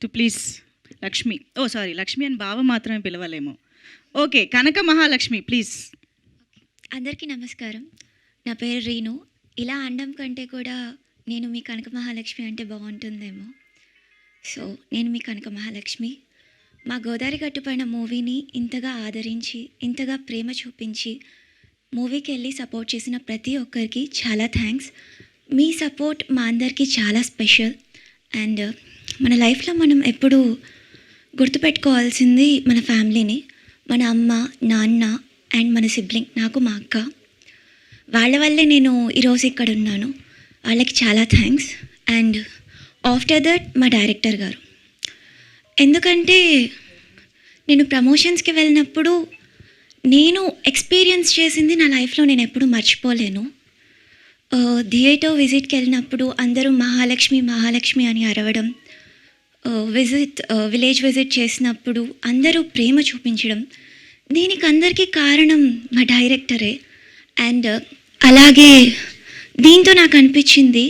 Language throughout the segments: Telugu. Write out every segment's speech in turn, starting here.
To please Lakshmi. Oh sorry, Lakshmi అని బావ మాత్రమే పిలవలేము. Okay, Kanaka Mahalakshmi please. అందరికీ నమస్కారం. నా పేరు రీను. ఇలా అనడం కంటే కూడా నేను మీ కనక మహాలక్ష్మి అంటే బాగుంటుందేమో. సో నేను మీ కనక మహాలక్ష్మి. మా గోదావరి గట్టు పైన మూవీని ఇంతగా ఆదరించి, ఇంతగా ప్రేమ చూపించి మూవీకి వెళ్ళి సపోర్ట్ చేసిన ప్రతి ఒక్కరికి చాలా థ్యాంక్స్. మీ సపోర్ట్ మా అందరికీ చాలా స్పెషల్. అండ్ మన లైఫ్లో మనం ఎప్పుడూ గుర్తుపెట్టుకోవాల్సింది మన ఫ్యామిలీని, మన అమ్మ, నాన్న అండ్ మన సిబ్లింగ్, నాకు మా అక్క. వాళ్ళ వల్లే నేను ఈరోజు ఇక్కడ ఉన్నాను. వాళ్ళకి చాలా థ్యాంక్స్. అండ్ ఆఫ్టర్ దట్ మా డైరెక్టర్ గారు. ఎందుకంటే నేను ప్రమోషన్స్కి వెళ్ళినప్పుడు నేను ఎక్స్పీరియన్స్ చేసింది నా లైఫ్లో నేను ఎప్పుడూ మర్చిపోలేను. థియేటర్ విజిట్కి వెళ్ళినప్పుడు అందరూ మహాలక్ష్మి మహాలక్ష్మి అని అరవడం, విలేజ్ విజిట్ చేసినప్పుడు అందరూ ప్రేమ చూపించడం, దీనికి అందరికీ కారణం మా డైరెక్టరే. అండ్ అలాగే దీంతో నాకు అనిపించింది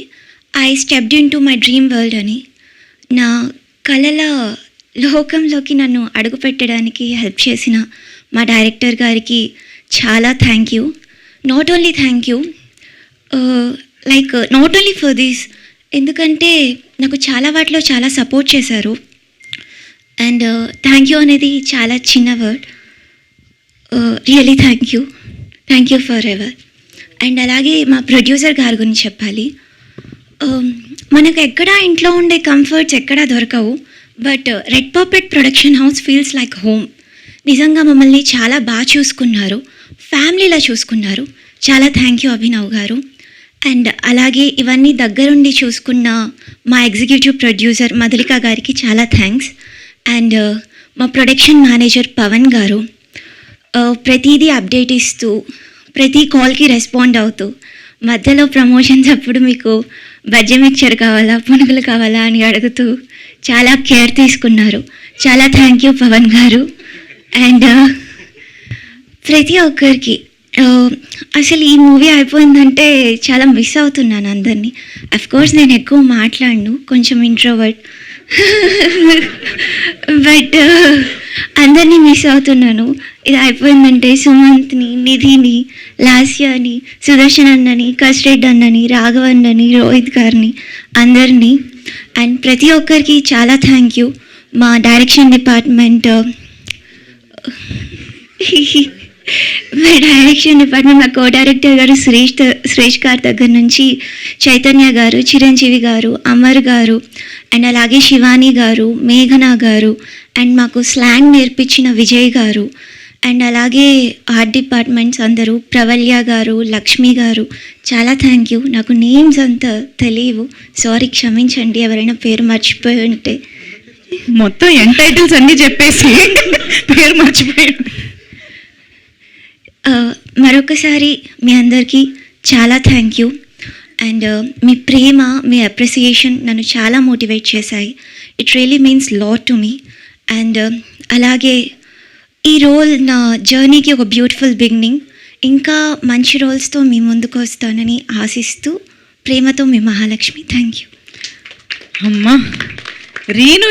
I stepped in to my dream world అని. నా కళల లోకంలోకి నన్ను అడుగుపెట్టడానికి హెల్ప్ చేసిన మా డైరెక్టర్ గారికి చాలా thank you. Not only thank you, not only for this, ఎందుకంటే నాకు చాలా వాటిలో చాలా సపోర్ట్ చేశారు. అండ్ థ్యాంక్ యూ అనేది చాలా చిన్న word. Really thank you for ever. And అలాగే మా ప్రొడ్యూసర్ గారి గురించి చెప్పాలి. మనకు ఎక్కడా ఇంట్లో ఉండే కంఫర్ట్స్ ఎక్కడా దొరకవు, but red carpet production house feels like home. నిజంగా మమ్మల్ని చాలా బాగా చూసుకున్నారు, ఫ్యామిలీలా చూసుకున్నారు. చాలా థ్యాంక్ యూ అభినవ్ గారు. అండ్ అలాగే ఇవన్నీ దగ్గరుండి చూసుకున్న మా ఎగ్జిక్యూటివ్ ప్రొడ్యూసర్ మధులిక గారికి చాలా థ్యాంక్స్. అండ్ మా ప్రొడక్షన్ మేనేజర్ పవన్ గారు ప్రతిదీ అప్డేట్ ఇస్తూ, ప్రతి కాల్కి రెస్పాండ్ అవుతూ, మధ్యలో ప్రమోషన్స్ అప్పుడు మీకు బజ్జీ మిక్చర్ కావాలా, పునుగులు కావాలా అని అడుగుతూ చాలా కేర్ తీసుకున్నారు. చాలా థ్యాంక్ యూ పవన్ గారు. అండ్ ప్రతి ఒక్కరికి అసలు ఈ మూవీ అయిపోయిందంటే చాలా మిస్ అవుతున్నాను అందరినీ. అఫ్కోర్స్ నేను ఎక్కువ మాట్లాడను, కొంచెం ఇంట్రోవర్ట్, బట్ అందరినీ మిస్ అవుతున్నాను. ఇది అయిపోయిందంటే సుమంత్ని, నిధిని, లాస్యాని, సుదర్శన్ అన్నని, కస్రెడ్ అన్నని, రాఘవన్నని, రోహిత్ గారిని, అందరినీ. అండ్ ప్రతి ఒక్కరికి చాలా థ్యాంక్ యూ. మా డైరెక్షన్ డిపార్ట్మెంట్, మా కో డైరెక్టర్ గారు సురేష్ గారి దగ్గర నుంచి చైతన్య గారు, చిరంజీవి గారు, అమర్ గారు, అండ్ అలాగే శివాని గారు, మేఘనా గారు, అండ్ మాకు స్లాంగ్ నేర్పించిన విజయ్ గారు, అండ్ అలాగే ఆర్ట్ డిపార్ట్మెంట్స్ అందరూ, ప్రవల్య గారు, లక్ష్మి గారు, చాలా థ్యాంక్ యూ. నాకు నేమ్స్ అంతా తెలియవు, సారీ, క్షమించండి ఎవరైనా పేరు మర్చిపోయి ఉంటే. మొత్తం ఎంటైటిల్స్ అన్నీ చెప్పేసి పేరు మర్చిపోయి. మరొకసారి మీ అందరికీ చాలా thank you. And me Prema, me appreciation నన్ను చాలా మోటివేట్ చేశాయి. It really means lot to me. And అలాగే ఈ రోల్ నా జర్నీకి ఒక బ్యూటిఫుల్ బిగినింగ్. ఇంకా మంచి రోల్స్తో మీ ముందుకు వస్తానని ఆశిస్తూ ప్రేమతో మీ మహాలక్ష్మి. Thank you. అమ్మా రీను.